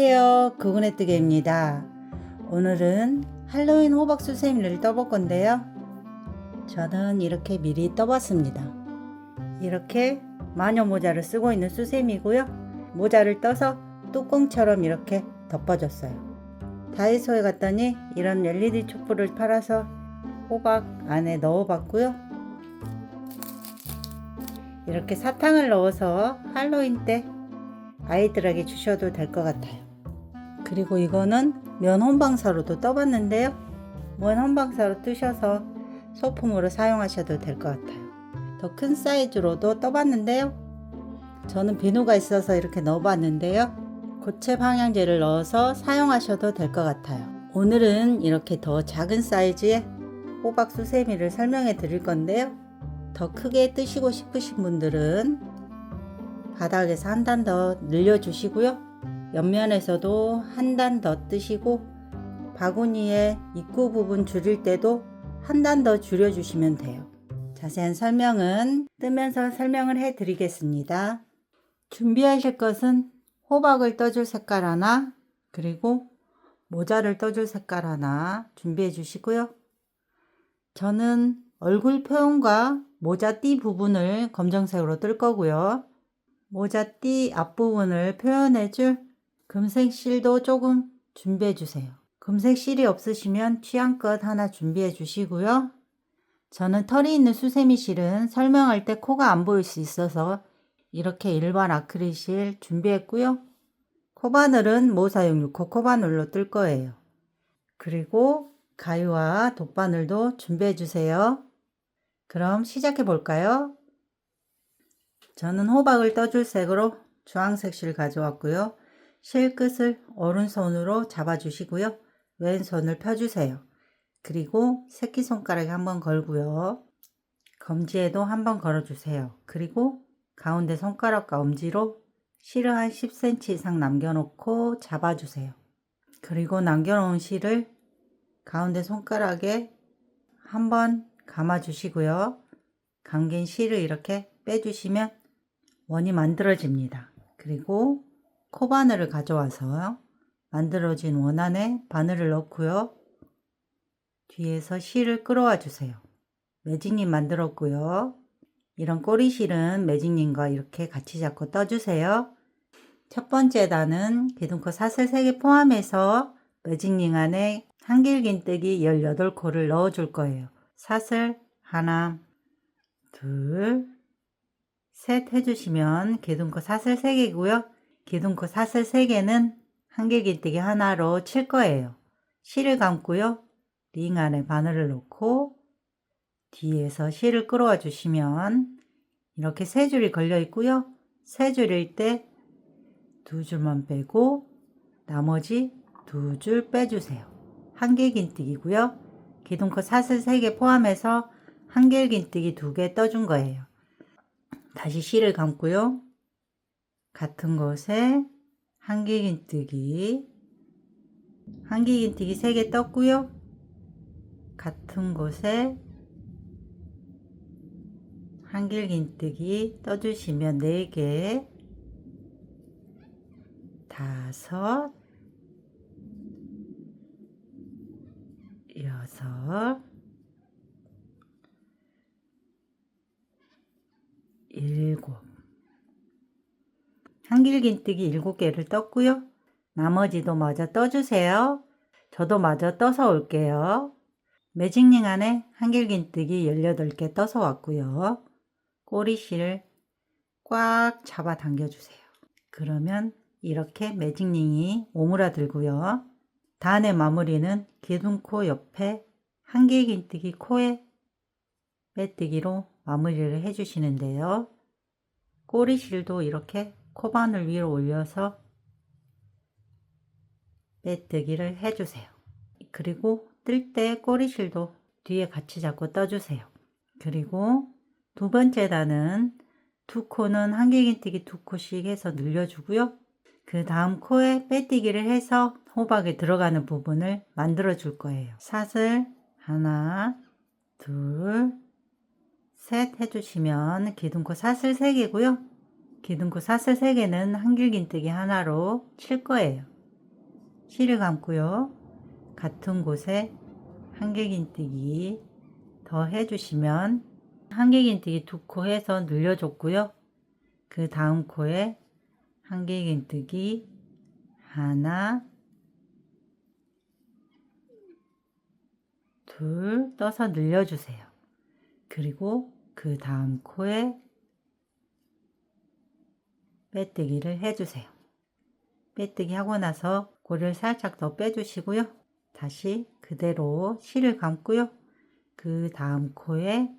안녕하세요. 그군의뜨개입니다. 오늘은 할로윈 호박 수세미를 떠볼 건데요. 저는 이렇게 미리 떠봤습니다. 이렇게 마녀 모자를 쓰고 있는 수세미고요. 모자를 떠서 뚜껑처럼 이렇게 덮어줬어요. 다이소에 갔더니 이런 LED 촛불을 팔아서 호박 안에 넣어봤고요. 이렇게 사탕을 넣어서 할로윈 때 아이들에게 주셔도 될 것 같아요. 그리고 이거는 면 혼방사로도 떠봤는데요. 면 혼방사로 뜨셔서 소품으로 사용하셔도 될 것 같아요. 더 큰 사이즈로도 떠봤는데요. 저는 비누가 있어서 이렇게 넣어봤는데요. 고체 방향제를 넣어서 사용하셔도 될 것 같아요. 오늘은 이렇게 더 작은 사이즈의 호박 수세미를 설명해 드릴 건데요. 더 크게 뜨시고 싶으신 분들은 바닥에서 한 단 더 늘려주시고요. 옆면에서도 한 단 더 뜨시고 바구니의 입구 부분 줄일 때도 한 단 더 줄여주시면 돼요. 자세한 설명은 뜨면서 설명을 해 드리겠습니다. 준비하실 것은 호박을 떠줄 색깔 하나, 그리고 모자를 떠줄 색깔 하나 준비해 주시고요. 저는 얼굴 표현과 모자띠 부분을 검정색으로 뜰 거고요. 모자띠 앞부분을 표현해줄 금색 실도 조금 준비해 주세요. 금색 실이 없으시면 취향껏 하나 준비해 주시고요. 저는 털이 있는 수세미 실은 설명할 때 코가 안 보일 수 있어서 이렇게 일반 아크릴 실 준비했고요. 코바늘은 모사용 6호 코바늘로 뜰 거예요. 그리고 가위와 돗바늘도 준비해 주세요. 그럼 시작해 볼까요? 저는 호박을 떠줄 색으로 주황색 실 가져왔고요. 실 끝을 오른손으로 잡아주시고요. 왼손을 펴주세요. 그리고 새끼손가락에 한번 걸고요. 검지에도 한번 걸어주세요. 그리고 가운데 손가락과 엄지로 실을 한 10cm 이상 남겨놓고 잡아주세요. 그리고 남겨놓은 실을 가운데 손가락에 한번 감아주시고요. 감긴 실을 이렇게 빼주시면 원이 만들어집니다. 그리고 코바늘을 가져와서 만들어진 원 안에 바늘을 넣고요. 뒤에서 실을 끌어와 주세요. 매직님 만들었고요. 이런 꼬리실은 매직님과 이렇게 같이 잡고 떠주세요. 첫 번째 단은 기둥코 사슬 3개 포함해서 매직링 안에 한길긴뜨기 18코를 넣어줄 거예요. 사슬 하나, 둘, 셋 해주시면 기둥코 사슬 3개고요. 기둥코 사슬 3개는 한길긴뜨기 하나로 칠 거예요. 실을 감고요. 링 안에 바늘을 넣고 뒤에서 실을 끌어와 주시면 이렇게 3줄이 걸려 있고요. 3줄일 때 2줄만 빼고 나머지 2줄 빼주세요. 한길긴뜨기고요. 기둥코 사슬 3개 포함해서 한길긴뜨기 2개 떠준 거예요. 다시 실을 감고요. 같은 곳에 한길긴뜨기 3개 떴고요. 같은 곳에 한길긴뜨기 떠주시면 4개, 5, 6, 7 한길긴뜨기 7개를 떴고요. 나머지도 마저 떠주세요. 저도 마저 떠서 올게요. 매직링 안에 한길긴뜨기 18개 떠서 왔고요. 꼬리실 꽉 잡아 당겨주세요. 그러면 이렇게 매직링이 오므라들고요. 단의 마무리는 기둥코 옆에 한길긴뜨기 코에 빼뜨기로 마무리를 해주시는데요. 꼬리실도 이렇게 코바늘 위로 올려서 빼뜨기를 해주세요. 그리고 뜰 때 꼬리실도 뒤에 같이 잡고 떠주세요. 그리고 두 번째 단은 두 코는 한길긴뜨기 2코씩 해서 늘려주고요. 그 다음 코에 빼뜨기를 해서 호박에 들어가는 부분을 만들어 줄 거예요. 사슬 하나, 둘, 셋 해주시면 기둥코 사슬 3개고요. 기둥코 사슬 3개는 한길긴뜨기 하나로 칠 거예요. 실을 감고요. 같은 곳에 한길긴뜨기 더 해주시면 한길긴뜨기 2코 해서 늘려줬고요. 그 다음 코에 한길긴뜨기 하나, 둘 떠서 늘려주세요. 그리고 그 다음 코에 빼뜨기를 해주세요. 빼뜨기 하고 나서 고리를 살짝 더 빼주시고요. 다시 그대로 실을 감고요. 그 다음 코에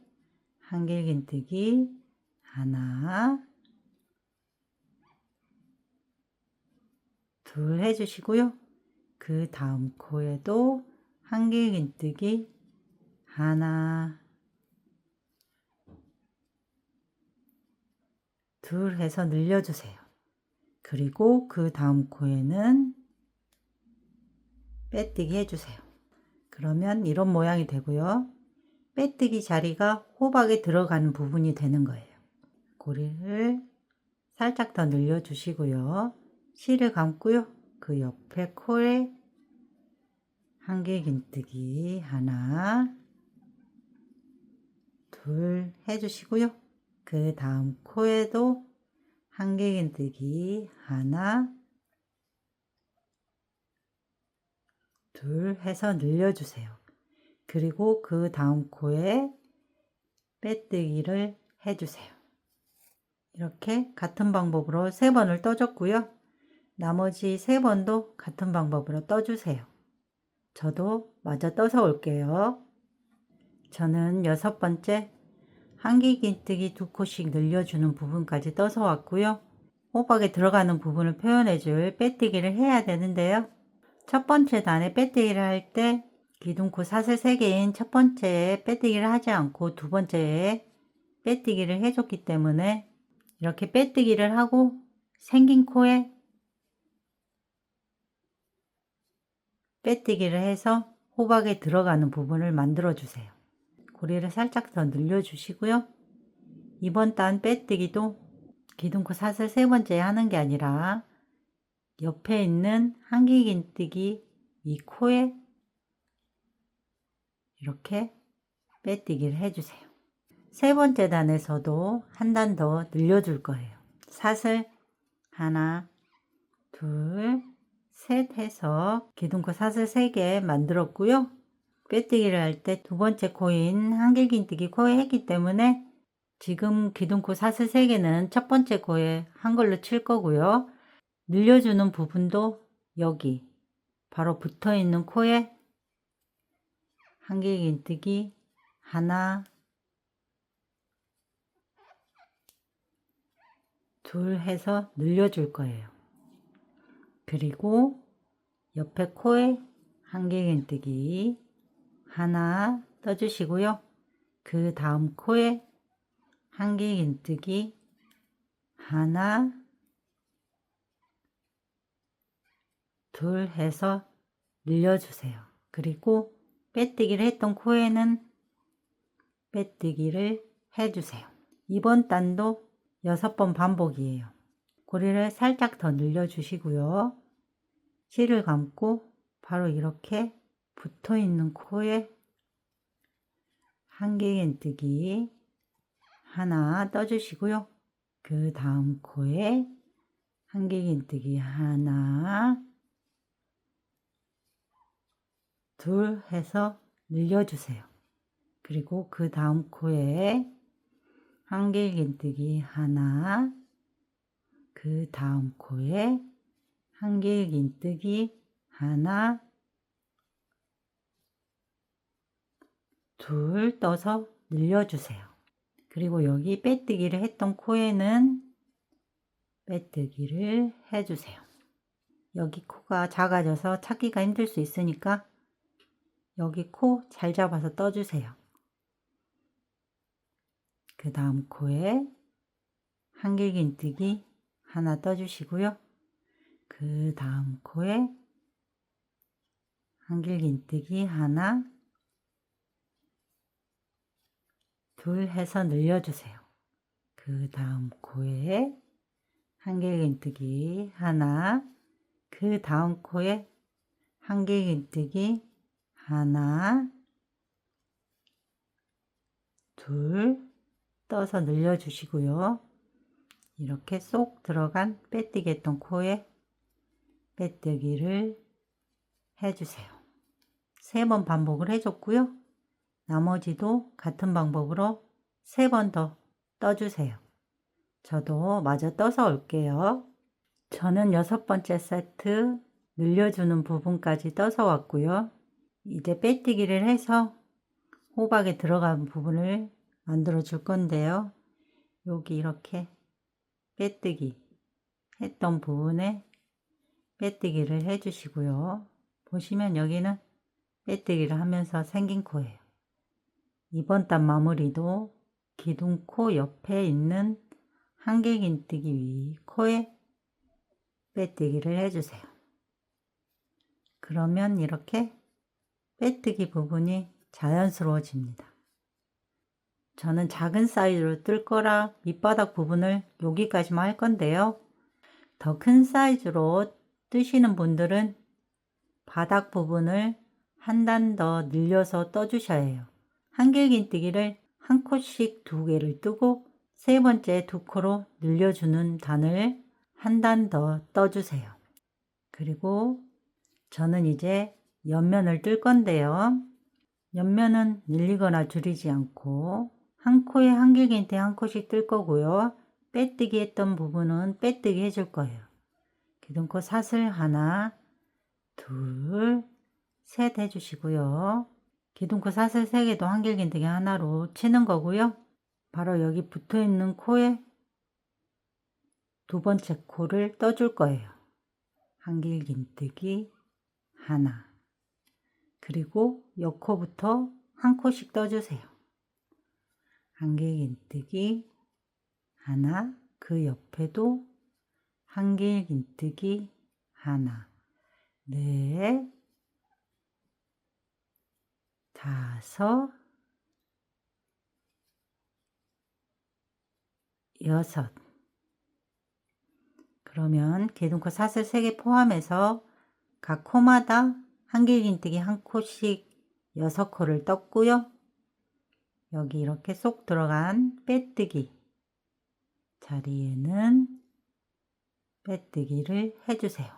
한길긴뜨기 하나, 둘 해주시고요. 그 다음 코에도 한길긴뜨기 하나, 둘 해서 늘려주세요. 그리고 그 다음 코에는 빼뜨기 해주세요. 그러면 이런 모양이 되고요. 빼뜨기 자리가 호박에 들어가는 부분이 되는 거예요. 고리를 살짝 더 늘려주시고요. 실을 감고요. 그 옆에 코에 한길긴뜨기 하나, 둘 해주시고요. 그 다음 코에도 한길긴뜨기 하나, 둘 해서 늘려주세요. 그리고 그 다음 코에 빼뜨기를 해주세요. 이렇게 같은 방법으로 3번을 떠줬고요. 나머지 3번도 같은 방법으로 떠주세요. 저도 마저 떠서 올게요. 저는 6번째 한길긴뜨기 2코씩 늘려주는 부분까지 떠서 왔고요. 호박에 들어가는 부분을 표현해줄 빼뜨기를 해야 되는데요. 첫 번째 단에 빼뜨기를 할 때 기둥코 사슬 3개인 첫 번째에 빼뜨기를 하지 않고 두 번째에 빼뜨기를 해줬기 때문에 이렇게 빼뜨기를 하고 생긴 코에 빼뜨기를 해서 호박에 들어가는 부분을 만들어 주세요. 고리를 살짝 더 늘려주시고요. 이번 단 빼뜨기도 기둥코 사슬 3번째에 하는 게 아니라 옆에 있는 한길긴뜨기 이 코에 이렇게 빼뜨기를 해주세요. 3번째 단에서도 한 단 더 늘려줄 거예요. 사슬 하나, 둘, 셋 해서 기둥코 사슬 3개 만들었고요. 빼뜨기를 할 때 두 번째 코인 한길긴뜨기 코에 했기 때문에 지금 기둥코 사슬 3개는 첫 번째 코에 한 걸로 칠 거고요. 늘려주는 부분도 여기 바로 붙어 있는 코에 한길긴뜨기 하나, 둘 해서 늘려줄 거예요. 그리고 옆에 코에 한길긴뜨기 하나 떠주시고요. 그 다음 코에 한길긴뜨기 하나, 둘 해서 늘려주세요. 그리고 빼뜨기를 했던 코에는 빼뜨기를 해주세요. 이번 단도 6번 반복이에요. 고리를 살짝 더 늘려주시고요. 실을 감고 바로 이렇게 붙어 있는 코에 한길긴뜨기 하나 떠주시고요. 그 다음 코에 한길긴뜨기 하나, 둘 해서 늘려주세요. 그리고 그 다음 코에 한길긴뜨기 하나, 그 다음 코에 한길긴뜨기 하나, 둘 떠서 늘려주세요. 그리고 여기 빼뜨기를 했던 코에는 빼뜨기를 해주세요. 여기 코가 작아져서 찾기가 힘들 수 있으니까 여기 코 잘 잡아서 떠주세요. 그 다음 코에 한길긴뜨기 하나 떠주시고요. 그 다음 코에 한길긴뜨기 하나, 둘 해서 늘려주세요. 그 다음 코에 한길긴뜨기 하나, 그 다음 코에 한길긴뜨기 하나, 둘, 떠서 늘려주시고요. 이렇게 쏙 들어간 빼뜨기 했던 코에 빼뜨기를 해주세요. 3번 반복을 해줬고요. 나머지도 같은 방법으로 3번 더 떠주세요. 저도 마저 떠서 올게요. 저는 6번째 세트 늘려주는 부분까지 떠서 왔고요. 이제 빼뜨기를 해서 호박에 들어간 부분을 만들어 줄 건데요. 여기 이렇게 빼뜨기 했던 부분에 빼뜨기를 해 주시고요. 보시면 여기는 빼뜨기를 하면서 생긴 코예요. 이번 단 마무리도 기둥코 옆에 있는 한길긴뜨기 위 코에 빼뜨기를 해주세요. 그러면 이렇게 빼뜨기 부분이 자연스러워집니다. 저는 작은 사이즈로 뜰 거라 밑바닥 부분을 여기까지만 할 건데요. 더 큰 사이즈로 뜨시는 분들은 바닥 부분을 한 단 더 늘려서 떠주셔야 해요. 한길긴뜨기를 한 코씩 2개를 뜨고 3번째 2코로 늘려주는 단을 한 단 더 떠주세요. 그리고 저는 이제 옆면을 뜰 건데요. 옆면은 늘리거나 줄이지 않고 한 코에 한길긴뜨기 한 코씩 뜰 거고요. 빼뜨기 했던 부분은 빼뜨기 해줄 거예요. 기둥코 사슬 하나, 둘, 셋 해주시고요. 기둥코 사슬 3개도 한길긴뜨기 하나로 치는 거고요. 바로 여기 붙어있는 코에 2번째 코를 떠줄 거예요. 한길긴뜨기 하나, 그리고 옆코부터 한 코씩 떠주세요. 한길긴뜨기 하나, 그 옆에도 한길긴뜨기 하나, 넷, 다섯, 여섯. 그러면 기둥코 사슬 3개 포함해서 각 코마다 한길긴뜨기 한 코씩 6코를 떴고요. 여기 이렇게 쏙 들어간 빼뜨기 자리에는 빼뜨기를 해주세요.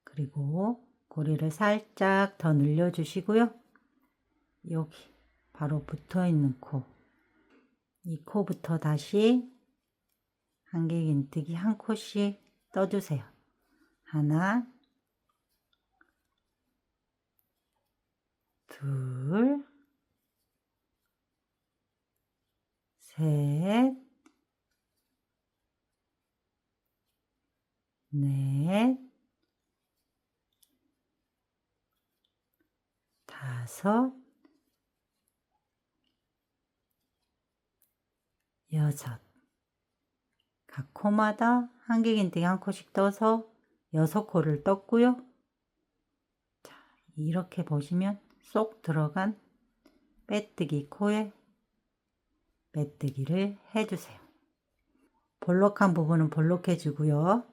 그리고 고리를 살짝 더 늘려주시고요. 여기 바로 붙어있는 코, 이 코부터 다시 한길긴뜨기 한 코씩 떠주세요. 하나, 둘, 셋, 넷, 다섯, 여섯. 각 코마다 한길긴뜨기 한 코씩 떠서 6코를 떴고요. 자, 이렇게 보시면 쏙 들어간 빼뜨기 코에 빼뜨기를 해주세요. 볼록한 부분은 볼록해 주고요.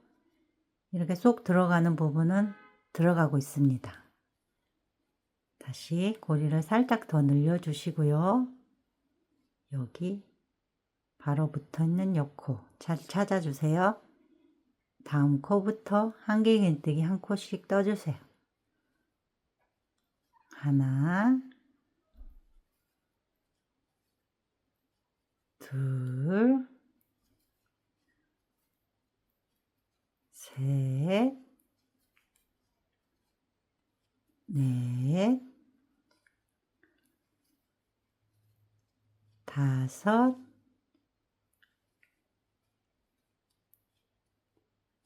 이렇게 쏙 들어가는 부분은 들어가고 있습니다. 다시 고리를 살짝 더 늘려 주시고요. 여기 바로 붙어 있는 옆코 잘 찾아주세요. 다음 코부터 한길긴뜨기 한 코씩 떠주세요. 하나, 둘, 셋, 넷, 다섯,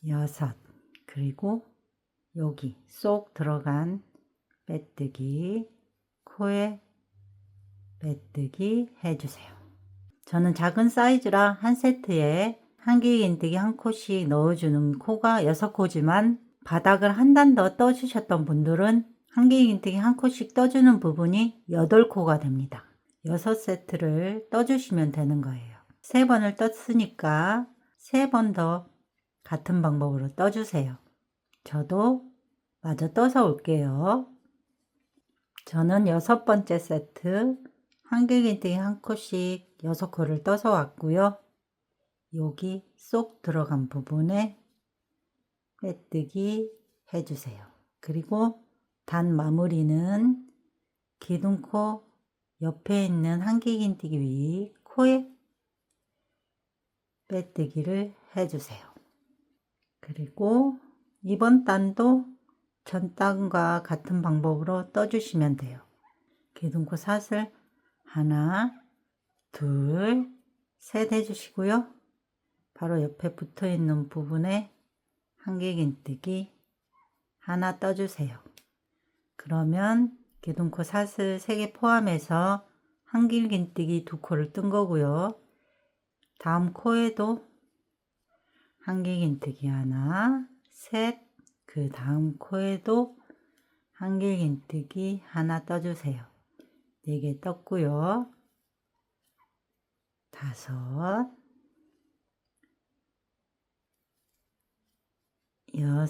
여섯. 그리고 여기 쏙 들어간 빼뜨기 코에 빼뜨기 해주세요. 저는 작은 사이즈라 한 세트에 한길긴뜨기 한 코씩 넣어주는 코가 6코지만 바닥을 한 단 더 떠주셨던 분들은 한길긴뜨기 한 코씩 떠주는 부분이 8코가 됩니다. 6세트를 떠주시면 되는 거예요. 3번을 떴으니까 3번 더 같은 방법으로 떠주세요. 저도 마저 떠서 올게요. 저는 6번째 세트 한길긴뜨기 한 코씩 6코를 떠서 왔고요. 여기 쏙 들어간 부분에 빼뜨기 해주세요. 그리고 단 마무리는 기둥코 옆에 있는 한길긴뜨기 위 코에 빼뜨기를 해주세요. 그리고 이번 단도 전 단과 같은 방법으로 떠주시면 돼요. 기둥코 사슬 하나, 둘, 셋 해주시고요. 바로 옆에 붙어 있는 부분에 한길긴뜨기 하나 떠주세요. 그러면 기둥코 사슬 3개 포함해서 한길긴뜨기 2코를 뜬 거고요. 다음 코에도 한길긴뜨기 하나, 셋, 그 다음 코에도 한길긴뜨기 하나 떠주세요. 4개 떴고요. 5, 6,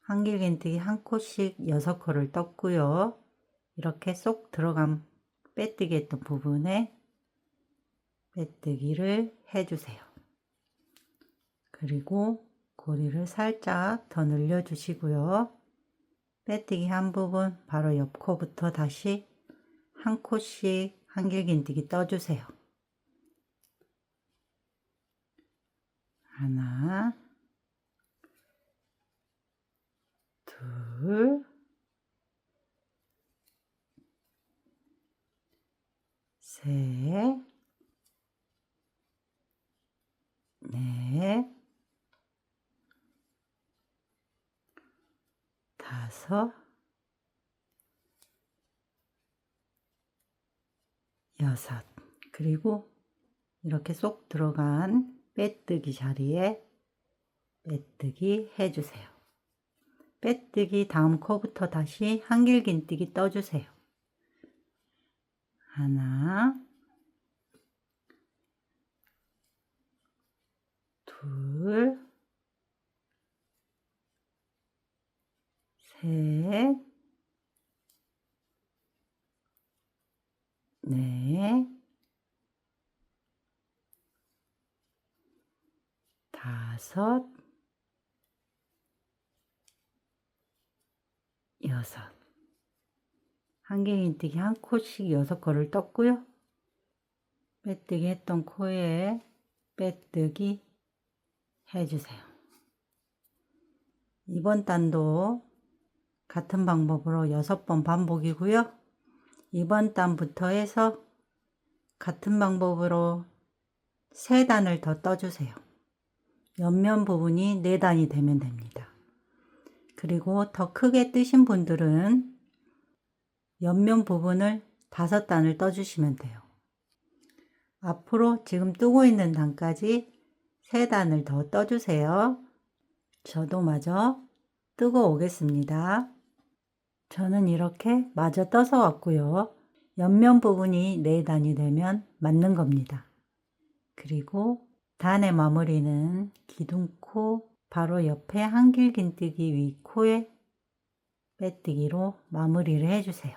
한길긴뜨기 한 코씩 6코를 떴고요. 이렇게 쏙 들어간 빼뜨기 했던 부분에 빼뜨기를 해주세요. 그리고 고리를 살짝 더 늘려 주시고요. 빼뜨기 한 부분 바로 옆 코부터 다시 한 코씩 한길긴뜨기 떠주세요. 하나, 둘, 셋, 넷, 5, 6. 그리고 이렇게 쏙 들어간 빼뜨기 자리에 빼뜨기 해주세요. 빼뜨기 다음 코부터 다시 한길긴뜨기 떠주세요. 하나, 둘, 셋, 넷, 5, 6. 한길긴뜨기 한 코씩 6코를 떴고요. 빼뜨기 했던 코에 빼뜨기 해주세요. 이번 단도 같은 방법으로 6번 반복이고요. 이번 단부터 해서 같은 방법으로 3단을 더 떠주세요. 옆면 부분이 4단이 되면 됩니다. 그리고 더 크게 뜨신 분들은 옆면 부분을 5단을 떠주시면 돼요. 앞으로 지금 뜨고 있는 단까지 3단을 더 떠주세요. 저도 마저 뜨고 오겠습니다. 저는 이렇게 마저 떠서 왔고요. 옆면 부분이 4단이 되면 맞는 겁니다. 그리고 단의 마무리는 기둥코 바로 옆에 한길긴뜨기 위 코에 빼뜨기로 마무리를 해주세요.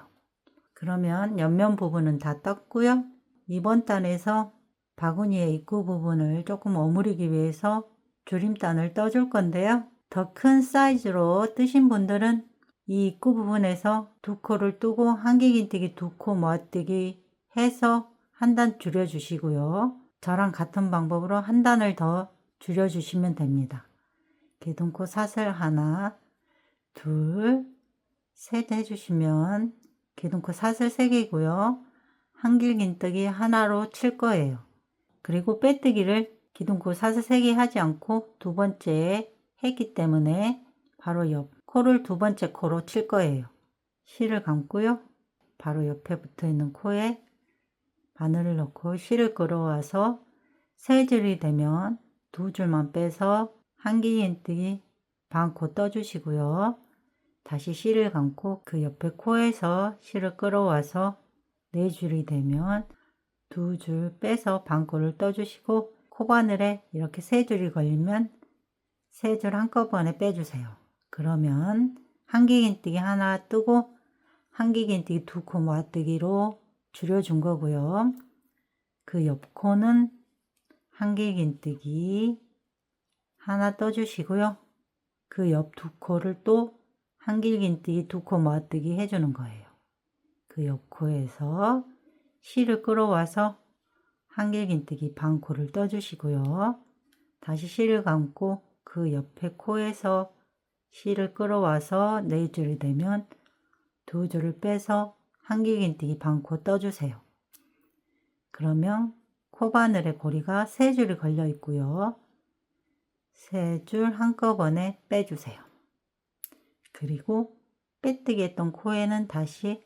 그러면 옆면 부분은 다 떴고요. 이번 단에서 바구니의 입구 부분을 조금 오므리기 위해서 줄임단을 떠줄 건데요. 더 큰 사이즈로 뜨신 분들은 이 입구 부분에서 2코를 뜨고 한길긴뜨기 2코 모아뜨기 해서 한 단 줄여주시고요. 저랑 같은 방법으로 한 단을 더 줄여주시면 됩니다. 기둥코 사슬 하나, 둘, 셋 해주시면 기둥코 사슬 3개고요. 한길긴뜨기 하나로 칠 거예요. 그리고 빼뜨기를 기둥코 사슬 3개 하지 않고 2번째에 했기 때문에 바로 옆 코를 2번째 코로 칠 거예요. 실을 감고요. 바로 옆에 붙어 있는 코에 바늘을 넣고 실을 끌어와서 3줄이 되면 2줄만 빼서 한길긴뜨기 반코 떠주시고요. 다시 실을 감고 그 옆에 코에서 실을 끌어와서 4줄이 되면 2줄 빼서 반코를 떠주시고 코바늘에 이렇게 3줄이 걸리면 3줄 한꺼번에 빼주세요. 그러면 한길긴뜨기 하나 뜨고 한길긴뜨기 2코 모아뜨기로 줄여준 거고요. 그 옆 코는 한길긴뜨기 하나 떠주시고요. 그 옆 2코를 또 한길긴뜨기 2코 모아뜨기 해주는 거예요. 그 옆 코에서 실을 끌어와서 한길긴뜨기 반코를 떠주시고요. 다시 실을 감고 그 옆에 코에서 실을 끌어와서 4줄이 되면 2줄을 빼서 한길긴뜨기 반코 떠주세요. 그러면 코바늘에 고리가 3줄이 걸려 있고요. 3줄 한꺼번에 빼주세요. 그리고 빼뜨기 했던 코에는 다시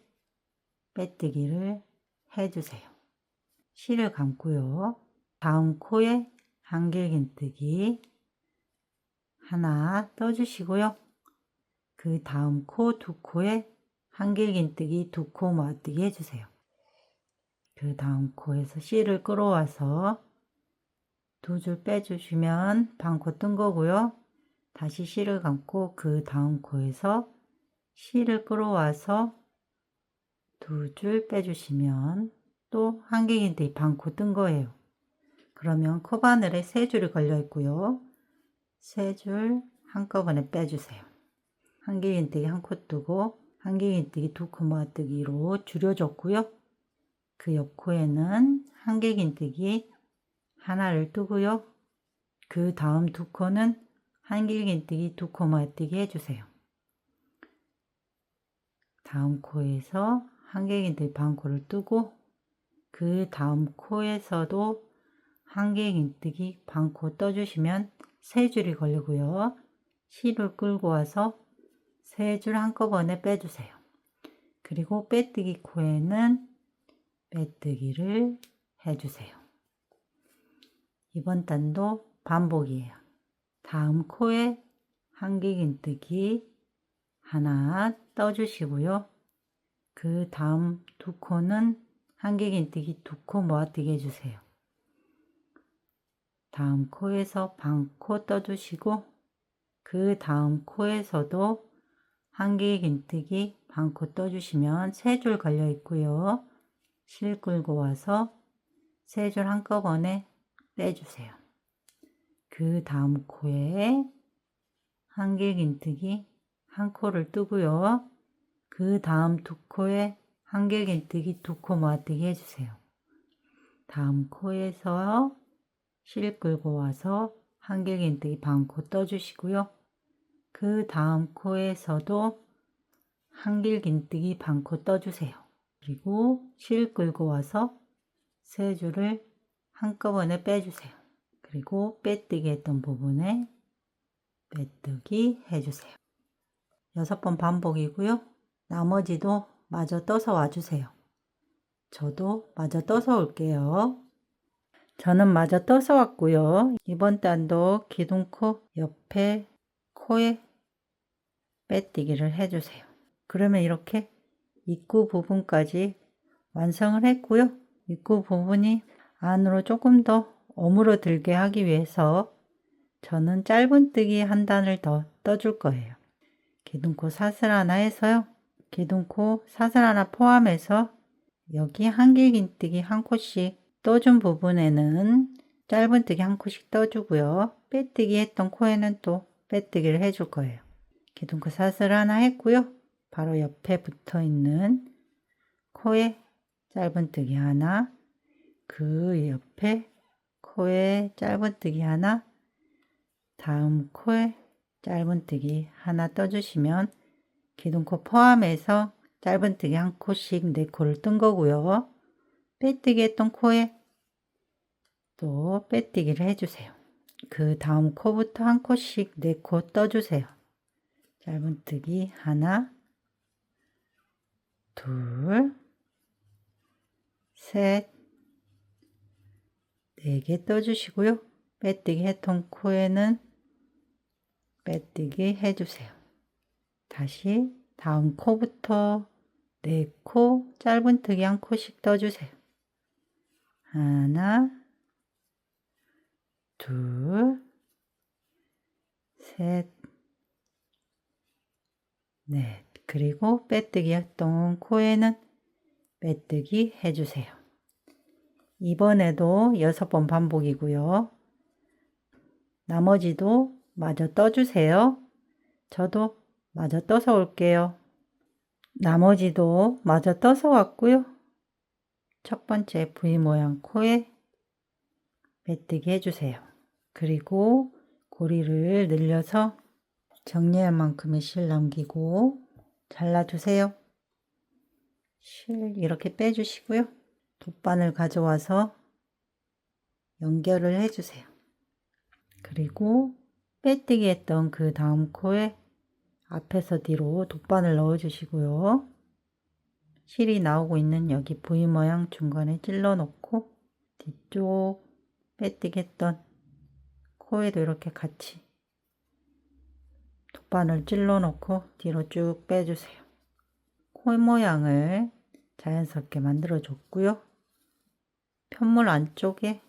빼뜨기를 해주세요. 실을 감고요. 다음 코에 한길긴뜨기 하나 떠주시고요. 그 다음 코 2코에 한길긴뜨기 2코 모아뜨기 해주세요. 그 다음 코에서 실을 끌어와서 2줄 빼주시면 반코 뜬 거고요. 다시 실을 감고 그 다음 코에서 실을 끌어와서 2줄 빼주시면 또 한길긴뜨기 반코 뜬 거예요. 그러면 코바늘에 3줄이 걸려 있고요. 3줄 한꺼번에 빼주세요. 한길긴뜨기 한 코 뜨고 한길긴뜨기 2코 모아뜨기로 줄여줬고요. 그 옆 코에는 한길긴뜨기 하나를 뜨고요. 그 다음 2코는 한길긴뜨기 2코 모아뜨기 해주세요. 다음 코에서 한길긴뜨기 반코를 뜨고 그 다음 코에서도 한길긴뜨기 반코 떠주시면 3줄이 걸리고요. 실을 끌고 와서 3줄 한꺼번에 빼주세요. 그리고 빼뜨기 코에는 빼뜨기를 해주세요. 이번 단도 반복이에요. 다음 코에 한길긴뜨기 하나 떠주시고요. 그 다음 2코는 한길긴뜨기 2코 모아뜨기 해주세요. 다음 코에서 반코 떠주시고 그 다음 코에서도 한길긴뜨기 반코 떠주시면 3줄 걸려 있고요. 실 끌고 와서 3줄 한꺼번에 빼주세요. 그 다음 코에 한길긴뜨기 한 코를 뜨고요. 그 다음 2코에 한길긴뜨기 2코 모아뜨기 해주세요. 다음 코에서 실 끌고 와서 한길긴뜨기 반코 떠주시고요. 그 다음 코에서도 한길긴뜨기 반코 떠주세요. 그리고 실 끌고 와서 3줄을 한꺼번에 빼주세요. 그리고 빼뜨기 했던 부분에 빼뜨기 해주세요. 6번 반복이고요. 나머지도 마저 떠서 와주세요. 저도 마저 떠서 올게요. 저는 마저 떠서 왔고요. 이번 단도 기둥코 옆에 코에 빼뜨기를 해주세요. 그러면 이렇게 입구 부분까지 완성을 했고요. 입구 부분이 안으로 조금 더 오므러들게 하기 위해서 저는 짧은뜨기 한 단을 더 떠줄 거예요. 기둥코 사슬 하나 해서요. 기둥코 사슬 하나 포함해서 여기 한길긴뜨기 한 코씩 떠준 부분에는 짧은뜨기 한 코씩 떠주고요. 빼뜨기 했던 코에는 또 빼뜨기를 해줄 거예요. 기둥코 사슬 하나 했고요. 바로 옆에 붙어 있는 코에 짧은뜨기 하나, 그 옆에 코에 짧은뜨기 하나, 다음 코에 짧은뜨기 하나 떠주시면 기둥코 포함해서 짧은뜨기 한 코씩 4코를 뜬 거고요. 빼뜨기 했던 코에 또 빼뜨기를 해주세요. 그 다음 코부터 한 코씩 4코 떠주세요. 짧은뜨기 하나, 둘, 셋, 4개 떠주시고요. 빼뜨기 했던 코에는 빼뜨기 해주세요. 다시 다음 코부터 4코 짧은뜨기 한 코씩 떠주세요. 하나, 둘, 셋, 네, 그리고 빼뜨기 했던 코에는 빼뜨기 해주세요. 이번에도 6번 반복이고요. 나머지도 마저 떠주세요. 저도 마저 떠서 올게요. 나머지도 마저 떠서 왔고요. 첫 번째 V 모양 코에 빼뜨기 해주세요. 그리고 고리를 늘려서 정리할 만큼의 실 남기고 잘라주세요. 실 이렇게 빼주시고요. 돗바늘 가져와서 연결을 해주세요. 그리고 빼뜨기 했던 그 다음 코에 앞에서 뒤로 돗바늘 넣어주시고요. 실이 나오고 있는 여기 V 모양 중간에 찔러 놓고 뒤쪽 빼뜨기 했던 코에도 이렇게 같이 돗바늘 찔러 놓고 뒤로 쭉 빼주세요. 코 모양을 자연스럽게 만들어 줬고요. 편물 안쪽에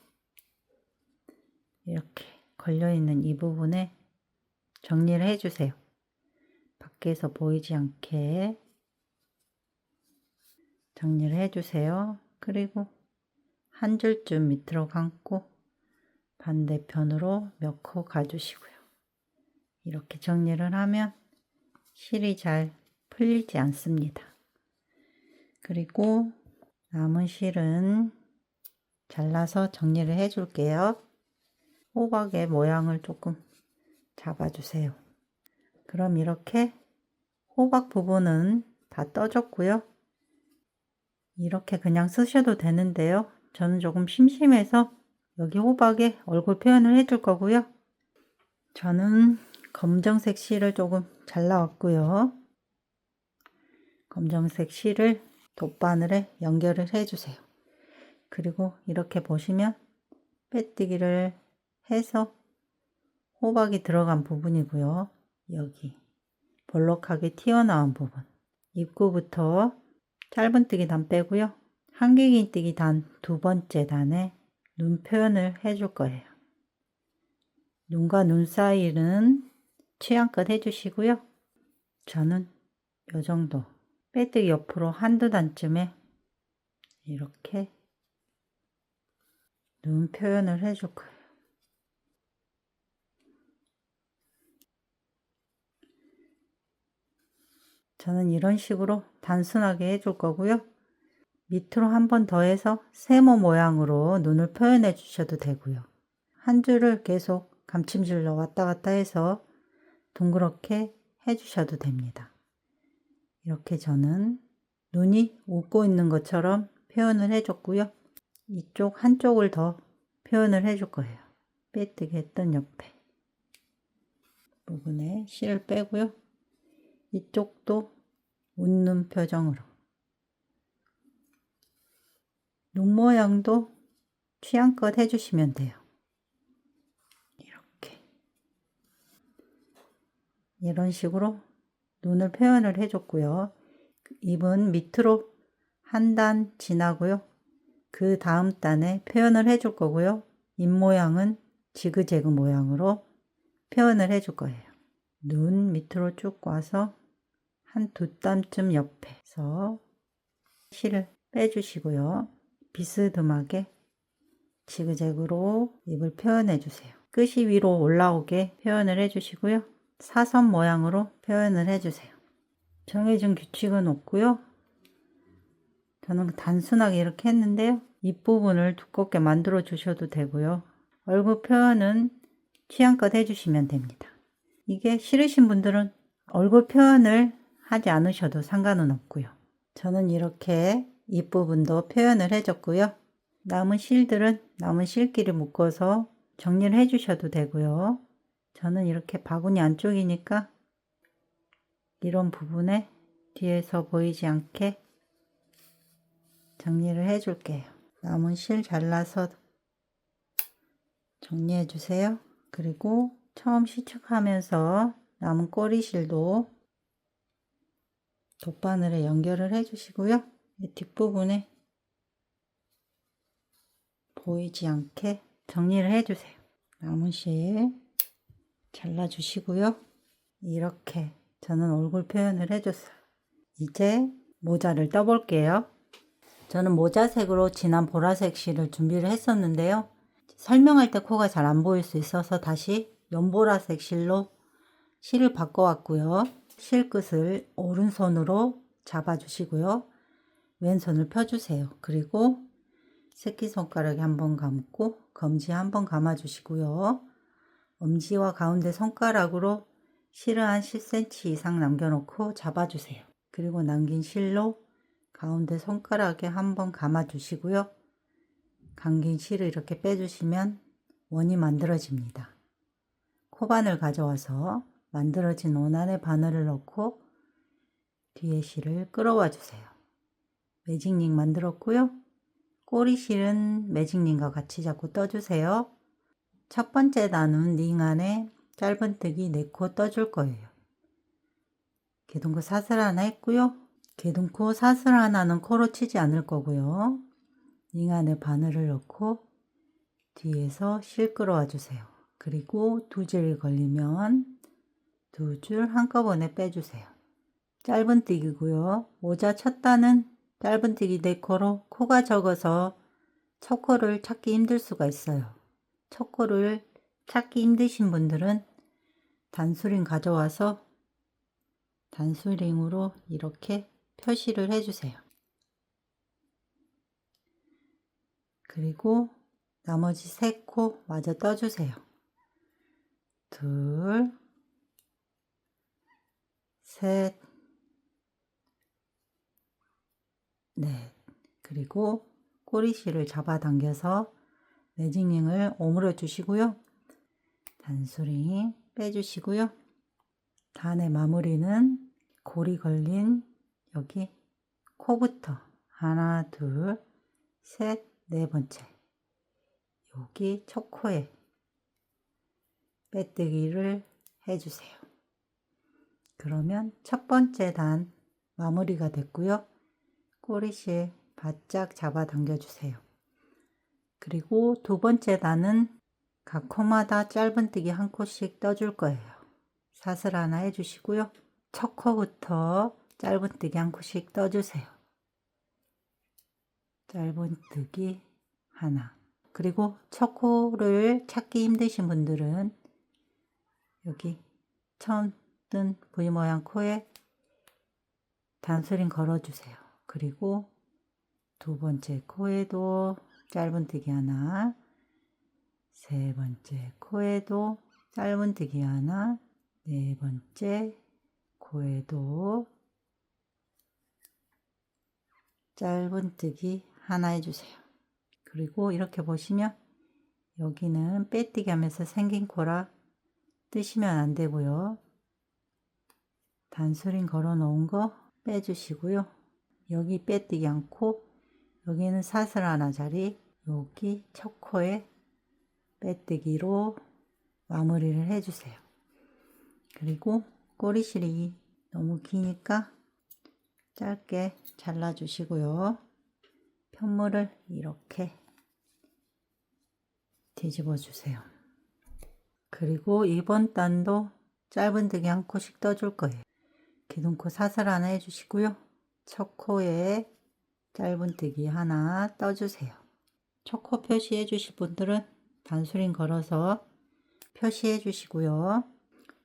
이렇게 걸려있는 이 부분에 정리를 해주세요. 밖에서 보이지 않게 정리를 해주세요. 그리고 한 줄쯤 밑으로 감고 반대편으로 몇 코 가주시고요. 이렇게 정리를 하면 실이 잘 풀리지 않습니다. 그리고 남은 실은 잘라서 정리를 해 줄게요. 호박의 모양을 조금 잡아주세요. 그럼 이렇게 호박 부분은 다 떠졌고요. 이렇게 그냥 쓰셔도 되는데요. 저는 조금 심심해서 여기 호박에 얼굴 표현을 해줄 거고요. 저는 검정색 실을 조금 잘라왔고요. 검정색 실을 돗바늘에 연결을 해주세요. 그리고 이렇게 보시면 빼뜨기를 해서 호박이 들어간 부분이고요. 여기 볼록하게 튀어나온 부분, 입구부터 짧은뜨기 단 빼고요. 한길긴뜨기 단 두 번째 단에 눈 표현을 해줄 거예요. 눈과 눈 사이는 취향껏 해주시고요. 저는 요 정도 빼뜨기 옆으로 한두 단쯤에 이렇게 눈 표현을 해줄 거예요. 저는 이런 식으로 단순하게 해줄 거고요. 밑으로 한 번 더 해서 세모 모양으로 눈을 표현해 주셔도 되고요. 한 줄을 계속 감침질로 왔다 갔다 해서 둥그렇게 해주셔도 됩니다. 이렇게 저는 눈이 웃고 있는 것처럼 표현을 해줬고요. 이쪽 한쪽을 더 표현을 해줄 거예요. 빼뜨기 했던 옆에 부분에 실을 빼고요. 이쪽도 웃는 표정으로 눈 모양도 취향껏 해주시면 돼요. 이렇게 이런 식으로 눈을 표현을 해줬고요. 입은 밑으로 한 단 지나고요. 그 다음 단에 표현을 해줄 거고요. 입 모양은 지그재그 모양으로 표현을 해줄 거예요. 눈 밑으로 쭉 와서 한 두 땀쯤 옆에서 실을 빼주시고요. 비스듬하게 지그재그로 입을 표현해 주세요. 끝이 위로 올라오게 표현을 해주시고요. 사선 모양으로 표현을 해주세요. 정해진 규칙은 없고요. 저는 단순하게 이렇게 했는데요. 입부분을 두껍게 만들어 주셔도 되고요. 얼굴 표현은 취향껏 해주시면 됩니다. 이게 싫으신 분들은 얼굴 표현을 하지 않으셔도 상관은 없고요. 저는 이렇게 입부분도 표현을 해줬고요. 남은 실들은 남은 실끼리 묶어서 정리를 해주셔도 되고요. 저는 이렇게 바구니 안쪽이니까 이런 부분에 뒤에서 보이지 않게 정리를 해줄게요. 남은 실 잘라서 정리해 주세요. 그리고 처음 시축하면서 남은 꼬리실도 돗바늘에 연결을 해 주시고요. 뒷부분에 보이지 않게 정리를 해 주세요. 남은 실 잘라 주시고요. 이렇게 저는 얼굴 표현을 해줬어요. 이제 모자를 떠볼게요. 저는 모자색으로 진한 보라색 실을 준비를 했었는데요. 설명할 때 코가 잘 안 보일 수 있어서 다시 연보라색 실로 실을 바꿔왔고요. 실 끝을 오른손으로 잡아주시고요. 왼손을 펴주세요. 그리고 새끼손가락에 한번 감고 검지에 한번 감아주시고요. 엄지와 가운데 손가락으로 실을 한 10cm 이상 남겨놓고 잡아주세요. 그리고 남긴 실로 가운데 손가락에 한번 감아주시고요. 감긴 실을 이렇게 빼주시면 원이 만들어집니다. 코바늘 가져와서 만들어진 원 안에 바늘을 넣고 뒤에 실을 끌어와 주세요. 매직링 만들었고요. 꼬리실은 매직링과 같이 잡고 떠주세요. 첫 번째 단은 링 안에 짧은뜨기 4코 떠줄 거예요. 개동코 사슬 하나 했고요. 개동코 사슬 하나는 코로 치지 않을 거고요. 링 안에 바늘을 넣고 뒤에서 실 끌어와 주세요. 그리고 2줄 걸리면 2줄 한꺼번에 빼주세요. 짧은뜨기고요. 모자 첫 단은 짧은뜨기 4코로 코가 적어서 첫 코를 찾기 힘들 수가 있어요. 첫 코를 찾기 힘드신 분들은 단수링 가져와서 단수링으로 이렇게 표시를 해주세요. 그리고 나머지 3코 마저 떠주세요. 2, 셋, 넷. 그리고 꼬리실을 잡아당겨서 매직링을 오므려 주시고요. 단수링 빼주시고요. 단의 마무리는 골이 걸린 여기 코부터 하나, 둘, 셋, 4번째 여기 첫 코에 빼뜨기를 해주세요. 그러면 첫 번째 단 마무리가 됐고요. 꼬리실 바짝 잡아당겨 주세요. 그리고 두 번째 단은 각 코마다 짧은뜨기 1코씩 떠줄 거예요. 사슬 하나 해주시고요. 첫 코부터 짧은뜨기 1코씩 떠주세요. 짧은뜨기 하나. 그리고 첫 코를 찾기 힘드신 분들은 여기 처음 뜬 V 모양 코에 단수링 걸어주세요. 그리고 두 번째 코에도 짧은뜨기 하나, 세 번째 코에도 짧은뜨기 하나, 네 번째 코에도 짧은뜨기 하나 해주세요. 그리고 이렇게 보시면 여기는 빼뜨기 하면서 생긴 코라 뜨시면 안 되고요. 단수링 걸어 놓은 거 빼주시고요. 여기 빼뜨기 않고 여기는 사슬 하나짜리 여기 첫 코에 빼뜨기로 마무리를 해주세요. 그리고 꼬리실이 너무 기니까 짧게 잘라주시고요. 편물을 이렇게 뒤집어 주세요. 그리고 이번 단도 짧은뜨기 1코씩 떠줄 거예요. 기둥코 사슬 하나 해주시고요. 첫 코에 짧은뜨기 하나 떠주세요. 첫 코 표시해 주실 분들은 단수링 걸어서 표시해 주시고요.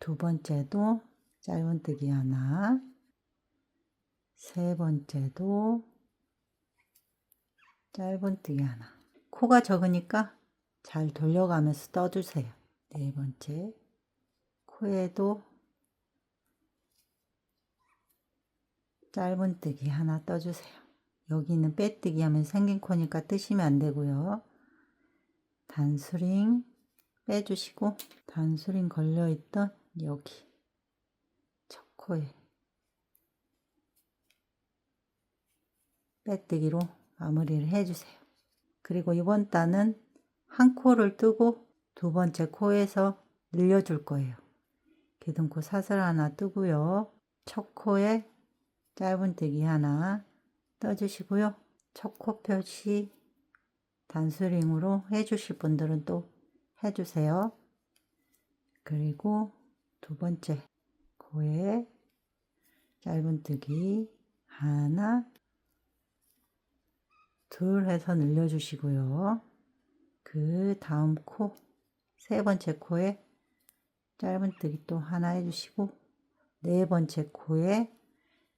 두 번째도 짧은뜨기 하나, 세 번째도 짧은뜨기 하나. 코가 적으니까 잘 돌려가면서 떠주세요. 네 번째 코에도 짧은뜨기 하나 떠주세요. 여기는 빼뜨기 하면 생긴 코니까 뜨시면 안 되고요. 단수링 빼주시고 단수링 걸려있던 여기 첫 코에 빼뜨기로 마무리를 해주세요. 그리고 이번 단은 한 코를 뜨고 두 번째 코에서 늘려줄 거예요. 기둥코 사슬 하나 뜨고요. 첫 코에 짧은뜨기 하나 떠주시고요. 첫 코 표시 단수링으로 해주실 분들은 또 해주세요. 그리고 두 번째 코에 짧은뜨기 하나, 둘 해서 늘려주시고요. 그 다음 코, 세 번째 코에 짧은뜨기 또 하나 해주시고, 네 번째 코에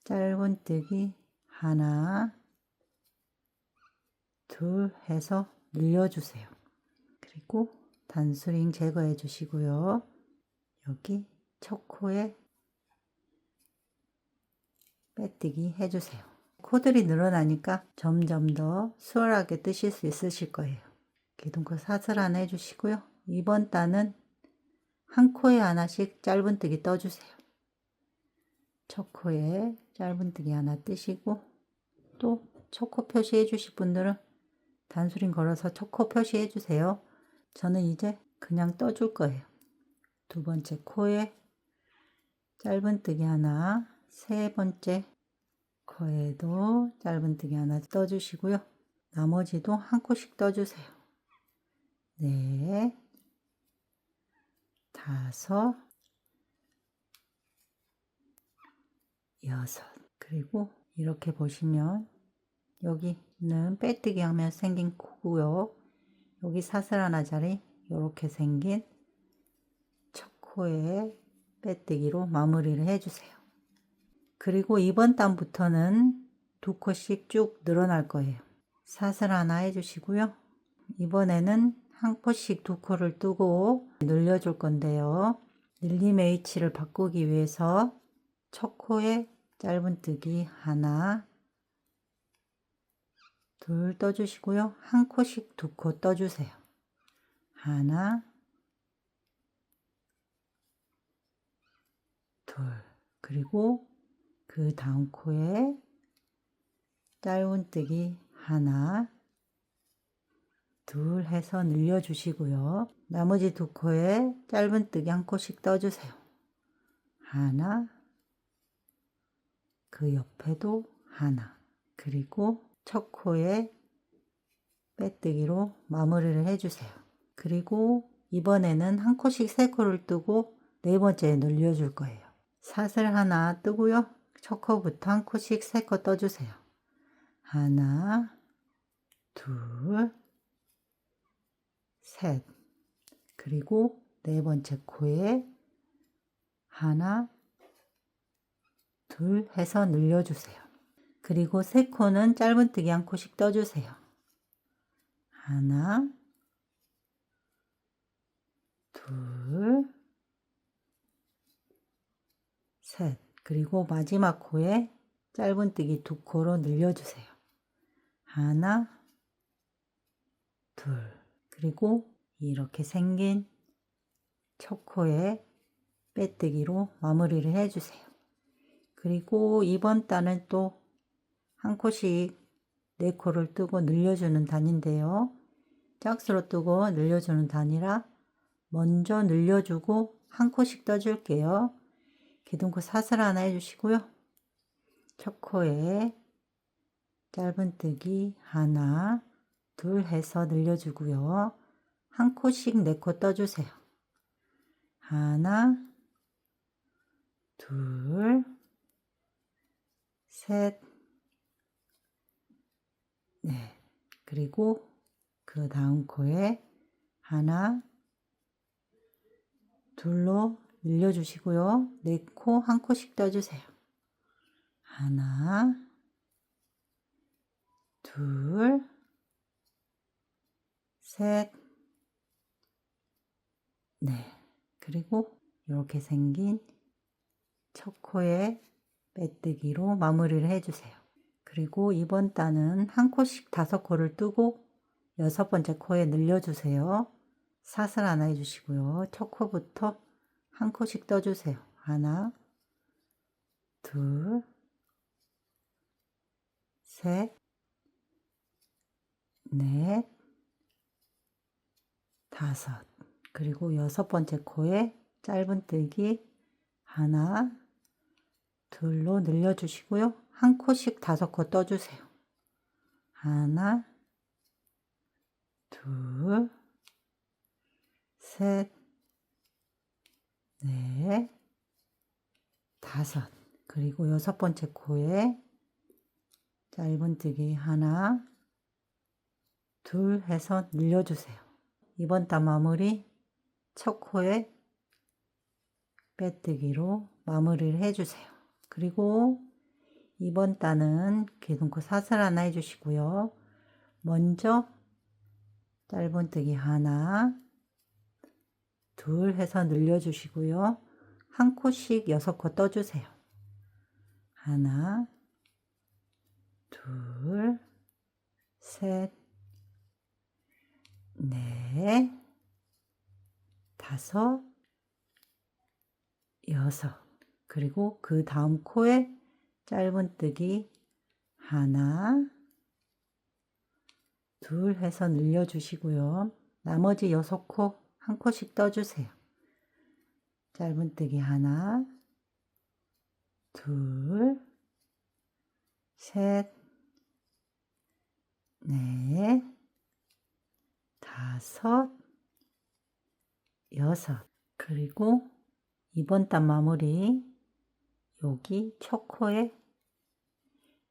짧은뜨기 하나, 둘 해서 늘려주세요. 그리고 단수링 제거해 주시고요. 여기 첫 코에 빼뜨기 해주세요. 코들이 늘어나니까 점점 더 수월하게 뜨실 수 있으실 거예요. 기둥코 사슬 하나 해주시고요. 이번 단은 한 코에 하나씩 짧은뜨기 떠주세요. 첫 코에 짧은뜨기 하나 뜨시고, 또 첫 코 표시해 주실 분들은 단수링 걸어서 첫 코 표시해 주세요. 저는 이제 그냥 떠줄 거예요. 두 번째 코에 짧은뜨기 하나, 세 번째 코에도 짧은뜨기 하나 떠주시고요. 나머지도 한 코씩 떠주세요. 네, 다섯, 여섯. 그리고 이렇게 보시면 여기는 빼뜨기 하면 생긴 코고요. 여기 사슬 하나 자리 이렇게 생긴 첫 코에 빼뜨기로 마무리를 해주세요. 그리고 이번 단부터는 두 코씩 쭉 늘어날 거예요. 사슬 하나 해주시고요. 이번에는 한 코씩 두 코를 뜨고 늘려줄 건데요. 늘림 H를 바꾸기 위해서 첫 코에 짧은뜨기 하나, 둘 떠주시고요. 한 코씩 두 코 떠주세요. 하나, 둘. 그리고 그 다음 코에 짧은뜨기 하나, 둘 해서 늘려주시고요. 나머지 두 코에 짧은뜨기 한 코씩 떠주세요. 하나, 그 옆에도 하나. 그리고 첫 코에 빼뜨기로 마무리를 해주세요. 그리고 이번에는 한 코씩 세 코를 뜨고 네 번째에 늘려줄 거예요. 사슬 하나 뜨고요. 첫 코부터 한 코씩 세 코 떠주세요. 하나, 둘, 셋. 그리고 네 번째 코에 하나, 둘 해서 늘려주세요. 그리고 세 코는 짧은뜨기 한 코씩 떠주세요. 하나, 둘, 셋. 그리고 마지막 코에 짧은뜨기 두 코로 늘려주세요. 하나, 둘. 그리고 이렇게 생긴 첫 코에 빼뜨기로 마무리를 해주세요. 그리고 이번 단은 또 한 코씩 네 코를 뜨고 늘려주는 단인데요. 짝수로 뜨고 늘려주는 단이라 먼저 늘려주고 한 코씩 떠줄게요. 기둥코 사슬 하나 해주시고요. 첫 코에 짧은뜨기 하나, 둘 해서 늘려주고요. 한 코씩 네 코 떠주세요. 하나, 둘, 셋, 네. 그리고 그 다음 코에 하나, 둘로 늘려주시고요. 네 코 한 코씩 떠주세요. 하나, 둘, 셋, 네. 그리고 이렇게 생긴 첫 코에 빼뜨기로 마무리를 해주세요. 그리고 이번 단은 한 코씩 다섯 코를 뜨고 여섯 번째 코에 늘려주세요. 사슬 하나 해주시고요. 첫 코부터 한 코씩 떠주세요. 하나, 둘, 셋, 넷, 다섯. 그리고 여섯 번째 코에 짧은뜨기 하나, 둘로 늘려주시고요. 한 코씩 다섯 코 떠주세요. 하나, 둘, 셋, 넷, 다섯. 그리고 6번째 코에 짧은뜨기 하나, 둘 해서 늘려주세요. 이번 단 마무리 첫 코에 빼뜨기로 마무리를 해주세요. 그리고 이번 단은 기둥코 사슬 하나 해주시고요. 먼저 짧은뜨기 하나, 둘 해서 늘려주시고요. 한 코씩 6코 떠주세요. 하나, 둘, 셋, 넷, 다섯, 여섯. 그리고 그 다음 코에 짧은뜨기 하나, 둘 해서 늘려주시고요. 나머지 6코 한 코씩 떠주세요. 짧은뜨기 하나, 둘, 셋, 넷, 다섯, 여섯. 그리고 이번 단 마무리 여기 첫 코에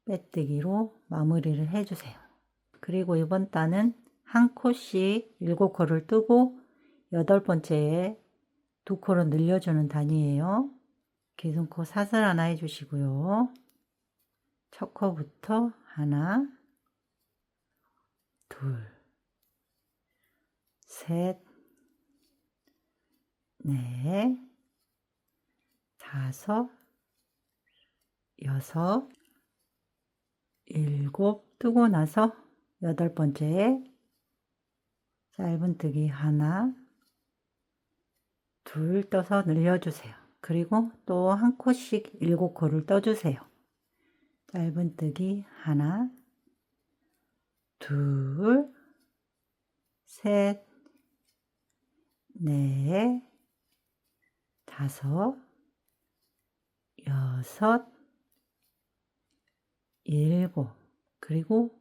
빼뜨기로 마무리를 해주세요. 그리고 이번 단은 한 코씩 7코를 뜨고 8번째에 2코를 늘려주는 단이에요. 기둥코 사슬 하나 해주시고요. 첫 코부터 하나, 둘, 셋, 넷, 다섯, 여섯, 일곱 뜨고 나서 8번째에 짧은뜨기 하나, 둘 떠서 늘려주세요. 그리고 또 한 코씩 7코를 떠주세요. 짧은뜨기 하나, 둘, 셋, 넷, 다섯, 여섯, 일곱. 그리고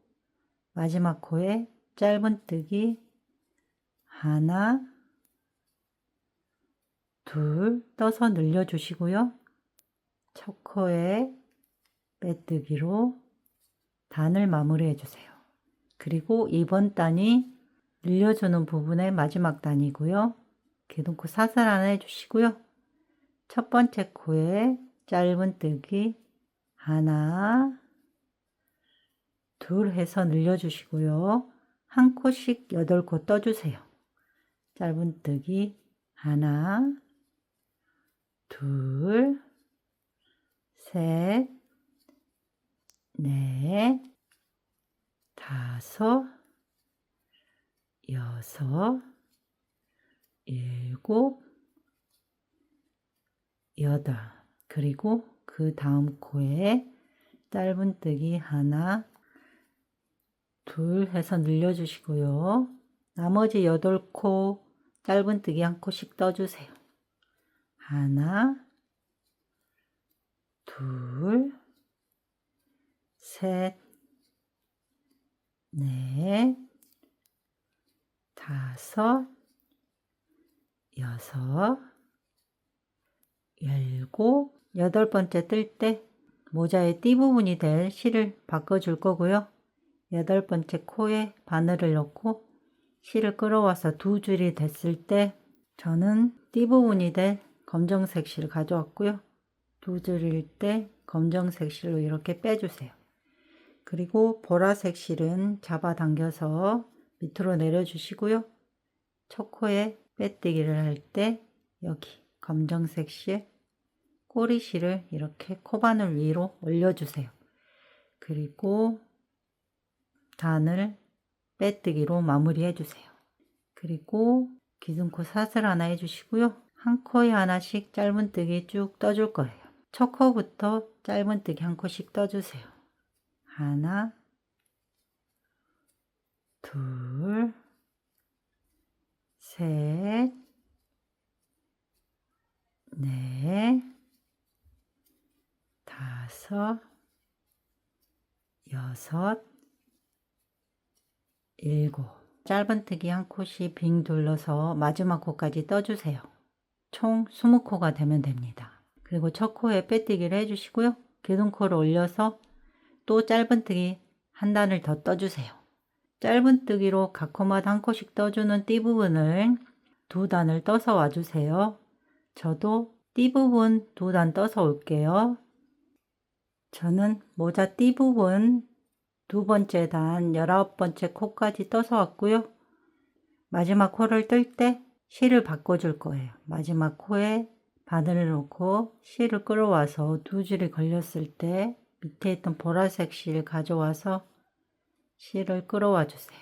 마지막 코에 짧은뜨기 하나, 둘 떠서 늘려주시고요. 첫 코에 빼뜨기로 단을 마무리해 주세요. 그리고 이번 단이 늘려주는 부분의 마지막 단이고요. 기둥코 사슬 하나 해주시고요. 첫 번째 코에 짧은뜨기 하나, 둘 해서 늘려주시고요. 한 코씩 8코 떠주세요. 짧은뜨기 하나, 둘, 셋, 넷, 다섯, 여섯, 일곱, 여덟. 그리고 그 다음 코에 짧은뜨기 하나, 둘 해서 늘려주시고요. 나머지 8코 짧은뜨기 한 코씩 떠주세요. 하나, 둘, 셋, 넷, 다섯, 여섯, 일곱, 8번째 뜰 때 모자의 띠 부분이 될 실을 바꿔줄 거고요. 8번째 코에 바늘을 넣고 실을 끌어와서 2줄이 됐을 때 저는 띠 부분이 될 검정색 실을 가져왔고요. 2줄일 때 검정색 실로 이렇게 빼주세요. 그리고 보라색 실은 잡아당겨서 밑으로 내려주시고요. 첫 코에 빼뜨기를 할 때 여기 검정색 실, 꼬리 실을 이렇게 코바늘 위로 올려주세요. 그리고 단을 빼뜨기로 마무리해 주세요. 그리고 기둥코 사슬 하나 해주시고요. 한 코에 하나씩 짧은뜨기 쭉 떠줄 거예요. 첫 코부터 짧은뜨기 한 코씩 떠주세요. 하나, 둘, 셋, 넷, 다섯, 여섯, 일곱. 짧은뜨기 한 코씩 빙 둘러서 마지막 코까지 떠주세요. 총 20코가 되면 됩니다. 그리고 첫 코에 빼뜨기를 해주시고요. 기둥코를 올려서 또 짧은뜨기 한 단을 더 떠주세요. 짧은뜨기로 각 코마다 한 코씩 떠주는 띠 부분을 두 단을 떠서 와주세요. 저도 띠 부분 두 단 떠서 올게요. 저는 모자 띠 부분 두 번째 단 19번째 코까지 떠서 왔고요. 마지막 코를 뜰 때 실을 바꿔줄 거예요. 마지막 코에 바늘을 놓고 실을 끌어와서 두 줄이 걸렸을 때 밑에 있던 보라색 실 가져와서 실을 끌어와 주세요.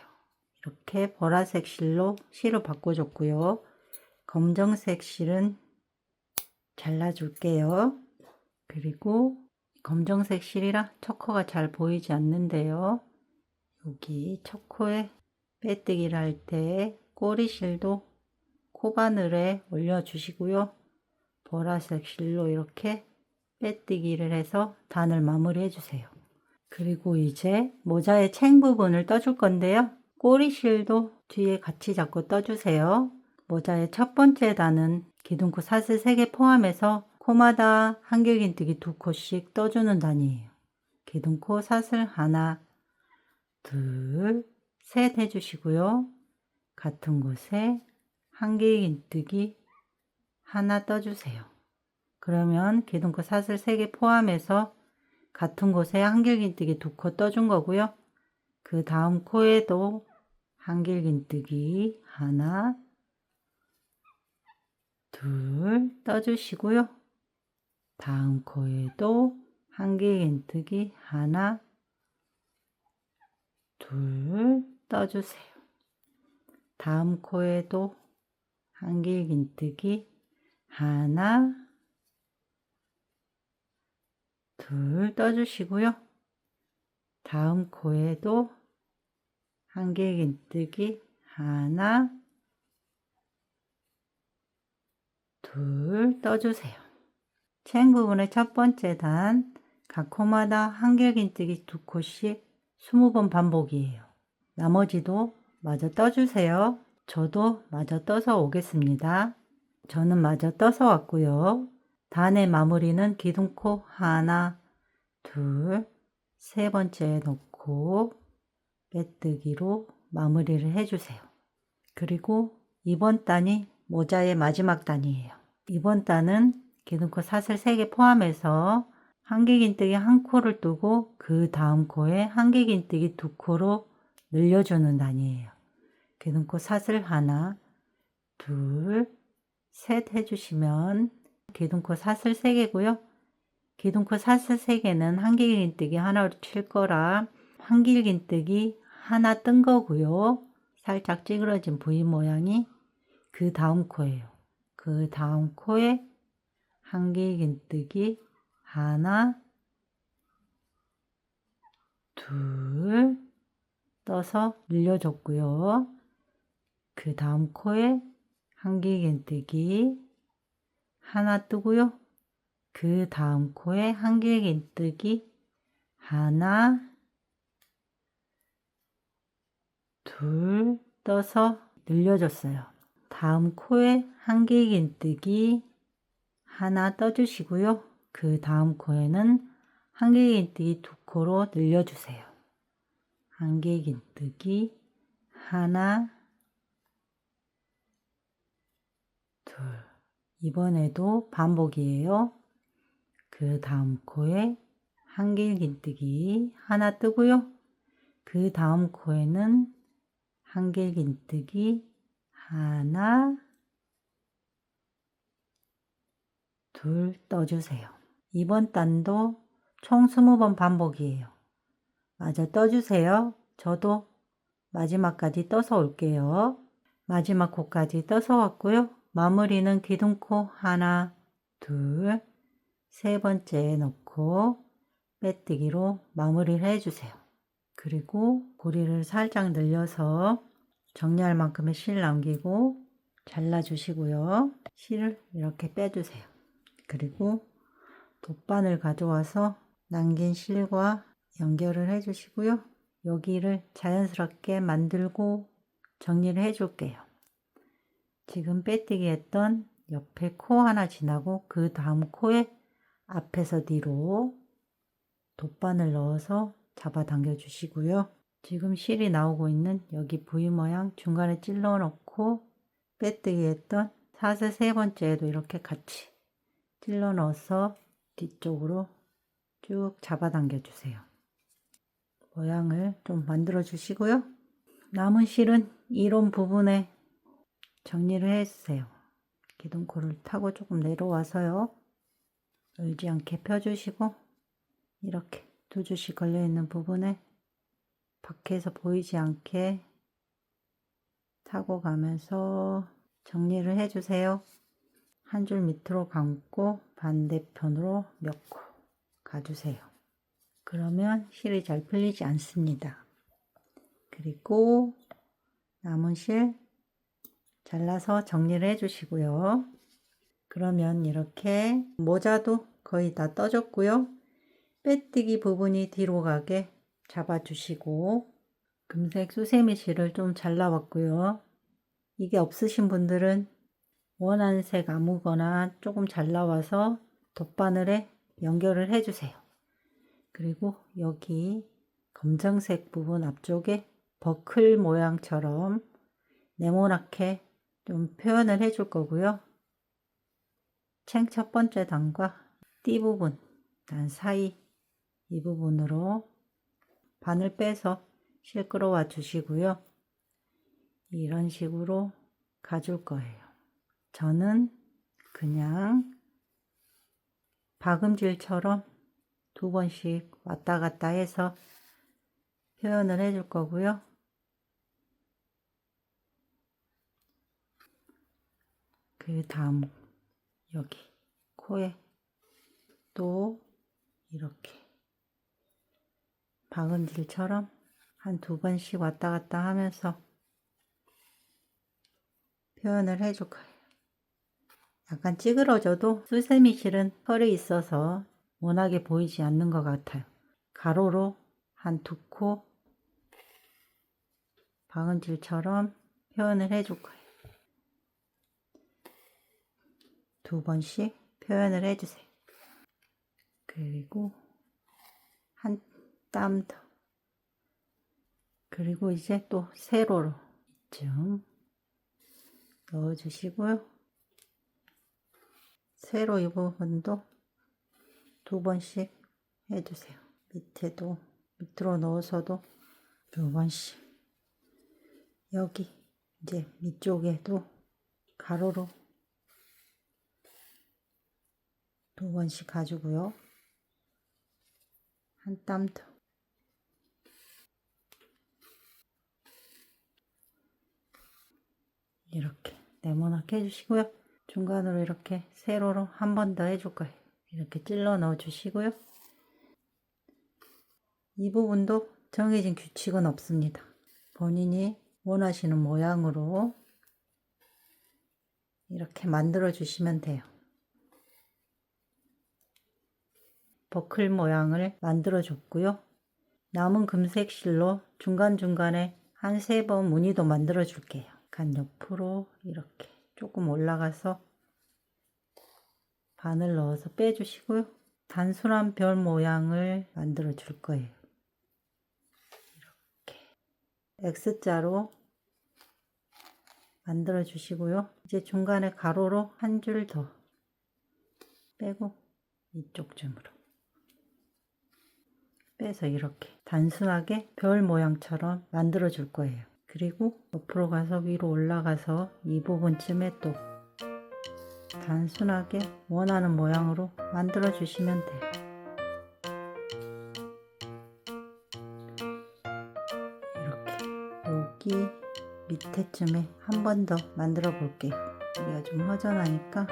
이렇게 보라색 실로 실을 바꿔줬고요. 검정색 실은 잘라줄게요. 그리고 검정색 실이라 첫 코가 잘 보이지 않는데요. 여기 첫 코에 빼뜨기를 할 때 꼬리실도 코바늘에 올려주시고요. 보라색 실로 이렇게 빼뜨기를 해서 단을 마무리 해주세요. 그리고 이제 모자의 챙 부분을 떠줄 건데요. 꼬리실도 뒤에 같이 잡고 떠주세요. 모자의 첫 번째 단은 기둥코 사슬 3개 포함해서 코마다 한길긴뜨기 2코씩 떠주는 단이에요. 기둥코 사슬 하나, 둘, 셋 해주시고요. 같은 곳에 한길긴뜨기 하나 떠주세요. 그러면 기둥코 사슬 3개 포함해서 같은 곳에 한길긴뜨기 2코 떠준 거고요. 그 다음 코에도 한길긴뜨기 하나, 둘 떠주시고요. 다음 코에도 한길긴뜨기 하나, 둘 떠주세요. 다음 코에도 한길긴뜨기 하나, 둘 떠주시고요. 다음 코에도 한길긴뜨기 하나, 둘 떠주세요. 챙 부분의 첫 번째 단, 각 코마다 한길긴뜨기 2코씩 20번 반복이에요. 나머지도 마저 떠주세요. 저도 마저 떠서 오겠습니다. 저는 마저 떠서 왔고요. 단의 마무리는 기둥코 하나, 둘, 세 번째에 놓고 빼뜨기로 마무리를 해주세요. 그리고 이번 단이 모자의 마지막 단이에요. 이번 단은 기둥코 사슬 3개 포함해서 한길긴뜨기 한 코를 뜨고 그 다음 코에 한길긴뜨기 2코로 늘려주는 단이에요. 기둥코 사슬 하나, 둘, 셋 해주시면 기둥코 사슬 3개고요. 기둥코 사슬 3개는 한길긴뜨기 하나로 칠 거라 한길긴뜨기 하나 뜬 거고요. 살짝 찌그러진 V 모양이 그 다음 코예요. 그 다음 코에 한길긴뜨기 하나, 둘 떠서 늘려줬고요. 그 다음 코에 한길긴뜨기 하나 뜨고요. 그 다음 코에 한길긴뜨기 하나, 둘 떠서 늘려줬어요. 다음 코에 한길긴뜨기 하나 떠주시고요. 그 다음 코에는 한길긴뜨기 2코로 늘려주세요. 한길긴뜨기 하나, 둘. 이번에도 반복이에요. 그 다음 코에 한길긴뜨기 하나 뜨고요. 그 다음 코에는 한길긴뜨기 하나, 둘 떠주세요. 이번 단도 총 20번 반복이에요. 마저 떠주세요. 저도 마지막까지 떠서 올게요. 마지막 코까지 떠서 왔고요. 마무리는 기둥코 하나, 둘, 세 번째에 넣고 빼뜨기로 마무리를 해주세요. 그리고 고리를 살짝 늘려서 정리할 만큼의 실 남기고 잘라주시고요. 실을 이렇게 빼주세요. 그리고 돗바늘 가져와서 남긴 실과 연결을 해주시고요. 여기를 자연스럽게 만들고 정리를 해줄게요. 지금 빼뜨기 했던 옆에 코 하나 지나고 그 다음 코에 앞에서 뒤로 돗바늘 넣어서 잡아당겨 주시고요. 지금 실이 나오고 있는 여기 V 모양 중간에 찔러 넣고 빼뜨기 했던 사슬 세 번째에도 이렇게 같이 찔러 넣어서 뒤쪽으로 쭉 잡아당겨 주세요. 모양을 좀 만들어 주시고요. 남은 실은 이론 부분에 정리를 해 주세요. 기둥코를 타고 조금 내려와서요. 울지 않게 펴주시고 이렇게 두 줄씩 걸려있는 부분에 밖에서 보이지 않게 타고 가면서 정리를 해주세요. 한 줄 밑으로 감고 반대편으로 넣고 가주세요. 그러면 실이 잘 풀리지 않습니다. 그리고 남은 실 잘라서 정리를 해주시고요. 그러면 이렇게 모자도 거의 다 떠졌고요. 빼뜨기 부분이 뒤로 가게 잡아주시고 금색 수세미 실을 좀 잘라봤고요. 이게 없으신 분들은 원하는 색 아무거나 조금 잘라와서 돗바늘에 연결을 해주세요. 그리고 여기 검정색 부분 앞쪽에 버클 모양처럼 네모나게 좀 표현을 해줄 거고요. 챙 첫 번째 단과 띠 부분, 단 사이 이 부분으로 바늘 빼서 실 끌어와 주시고요. 이런 식으로 가줄 거예요. 저는 그냥 박음질처럼 두 번씩 왔다 갔다 해서 표현을 해줄 거고요. 그 다음 여기 코에 또 이렇게 박음질처럼 한 두 번씩 왔다 갔다 하면서 표현을 해줄 거예요. 약간 찌그러져도 수세미 실은 털이 있어서 워낙에 보이지 않는 것 같아요. 가로로 한 두 코 박음질처럼 표현을 해줄 거예요. 두 번씩 표현을 해주세요. 그리고 한 땀 더. 그리고 이제 또 세로로 이쯤 넣어주시고요. 세로 이 부분도 두 번씩 해주세요. 밑에도 밑으로 넣어서도 두 번씩. 여기 이제 밑쪽에도 가로로 두 번씩 가지고요. 한 땀 더. 이렇게 네모나게 해주시고요. 중간으로 이렇게 세로로 한 번 더 해줄 거예요. 이렇게 찔러 넣어 주시고요. 이 부분도 정해진 규칙은 없습니다. 본인이 원하시는 모양으로 이렇게 만들어 주시면 돼요. 버클 모양을 만들어 줬고요. 남은 금색 실로 중간중간에 한 3번 무늬도 만들어 줄게요. 간 옆으로 이렇게 조금 올라가서 바늘 넣어서 빼주시고요. 단순한 별 모양을 만들어 줄 거예요. 이렇게 X자로 만들어 주시고요. 이제 중간에 가로로 한 줄 더 빼고 이쪽쯤으로 빼서 이렇게 단순하게 별 모양처럼 만들어 줄 거예요. 그리고 옆으로 가서 위로 올라가서 이 부분쯤에 또 단순하게 원하는 모양으로 만들어 주시면 돼요. 이렇게 여기 밑에쯤에 한 번 더 만들어 볼게요. 여기가 좀 허전하니까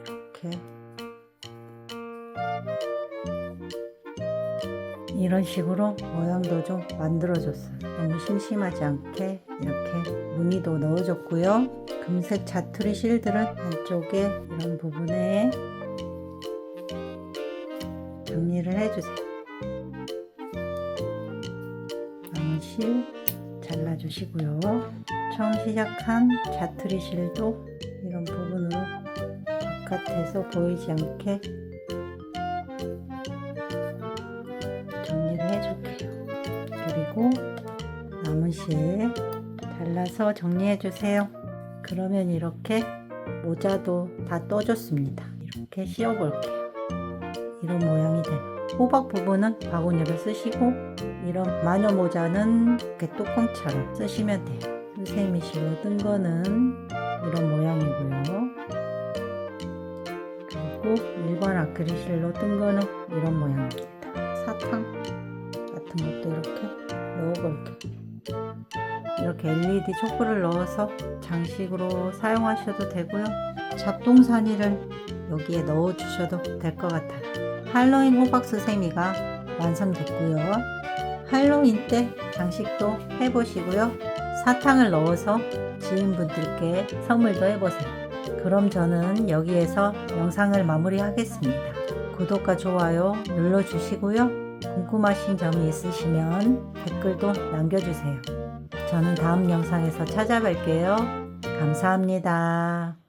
이렇게 이런 식으로 모양도 좀 만들어 줬어요. 너무 심심하지 않게 이렇게 무늬도 넣어 줬고요. 금색 자투리 실들은 안쪽에 이런 부분에 정리를 해주세요. 남은 실 잘라주시고요. 처음 시작한 자투리 실도 이런 부분으로 바깥에서 보이지 않게 반씩 잘라서 정리해 주세요. 그러면 이렇게 모자도 다 떠줬습니다. 이렇게 씌워 볼게요. 이런 모양이 돼요. 호박 부분은 바구니를 쓰시고 이런 마녀 모자는 이렇게 뚜껑처럼 쓰시면 돼요. 수세미 실로 뜬 거는 이런 모양이고요. 그리고 일반 아크릴 실로 뜬 거는 이런 모양입니다. 사탕 같은 것도 이렇게 넣어볼게요. 이렇게 LED 촛불을 넣어서 장식으로 사용하셔도 되고요. 잡동사니를 여기에 넣어 주셔도 될 것 같아요. 할로윈 호박 수세미가 완성됐고요. 할로윈 때 장식도 해보시고요. 사탕을 넣어서 지인분들께 선물도 해보세요. 그럼 저는 여기에서 영상을 마무리하겠습니다. 구독과 좋아요 눌러주시고요. 궁금하신 점이 있으시면 댓글도 남겨주세요. 저는 다음 영상에서 찾아뵐게요. 감사합니다.